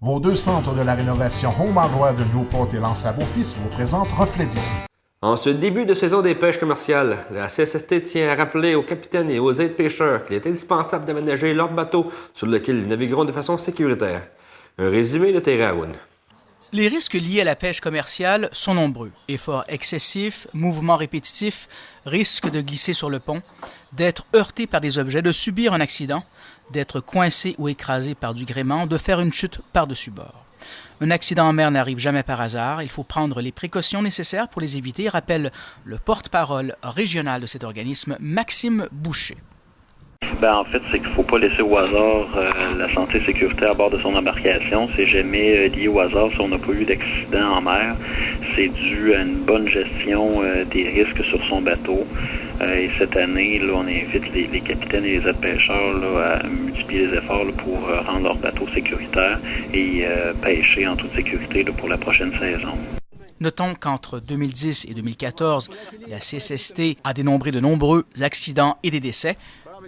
Vos deux centres de la rénovation Home Hardware de Newport et L'Anse à Beaufils vous présentent Reflet d'ici. En ce début de saison des pêches commerciales, la CSST tient à rappeler aux capitaines et aux aides-pêcheurs qu'il est indispensable d'aménager leurs bateaux sur lesquels ils navigueront de façon sécuritaire. Un résumé de Terry Aoun. Les risques liés à la pêche commerciale sont nombreux. Efforts excessifs, mouvements répétitifs, risque de glisser sur le pont, d'être heurté par des objets, de subir un accident, d'être coincé ou écrasé par du gréement, de faire une chute par-dessus bord. Un accident en mer n'arrive jamais par hasard. Il faut prendre les précautions nécessaires pour les éviter, rappelle le porte-parole régional de cet organisme, Maxime Boucher. En fait, c'est qu'il ne faut pas laisser au hasard la santé et sécurité à bord de son embarcation. C'est jamais lié au hasard si on n'a pas eu d'accident en mer. C'est dû à une bonne gestion des risques sur son bateau. Et cette année, là, on invite les capitaines et les aides-pêcheurs à multiplier les efforts pour rendre leur bateau sécuritaire et pêcher en toute sécurité pour la prochaine saison. Notons qu'entre 2010 et 2014, la CSST a dénombré de nombreux accidents et des décès.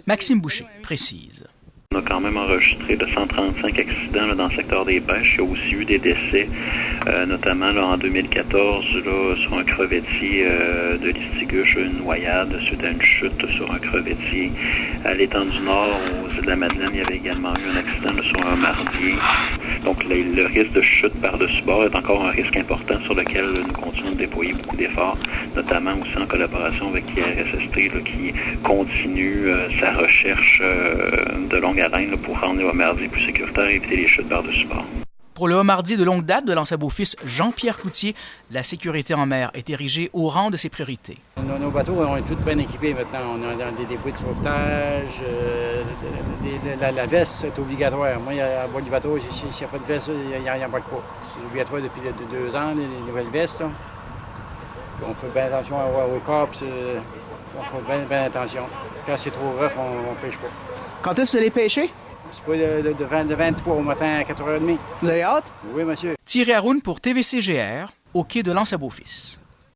Maxime Boucher précise. On a quand même enregistré de 135 accidents dans le secteur des pêches. Il y a aussi eu des décès, notamment en 2014 sur un crevettier de l'Istiguche, une noyade suite à une chute sur un crevettier. À l'étang du Nord, aux îles de la Madeleine, il y avait également eu un accident sur un mardier. Donc le risque de chute par-dessus bord est encore un risque important sur lequel nous continuons de déployer beaucoup d'efforts, notamment aussi en collaboration avec l'IRSST qui continue sa recherche de longue haleine pour rendre le homardier plus sécuritaire et éviter les chutes par-dessus bord. Pour le homardier de longue date de L'Anse à Beaufils, Jean-Pierre Cloutier, la sécurité en mer est érigée au rang de ses priorités. Nos bateaux ont tous bien équipés maintenant. On a des dépôts de sauvetage, la veste est obligatoire. Moi, à bord du bateau, s'il n'y a pas de veste, il n'y embarque pas. C'est obligatoire depuis 2 ans, les nouvelles vestes. Là. On fait bien attention au corps, on fait bien attention. Quand c'est trop rough, on ne pêche pas. Quand est-ce que vous allez pêcher? C'est pas de 23 au matin à 4h30. Vous avez hâte? Oui, monsieur. Thierry Aoun pour TVCGR, au quai de L'Anse à Beaufils.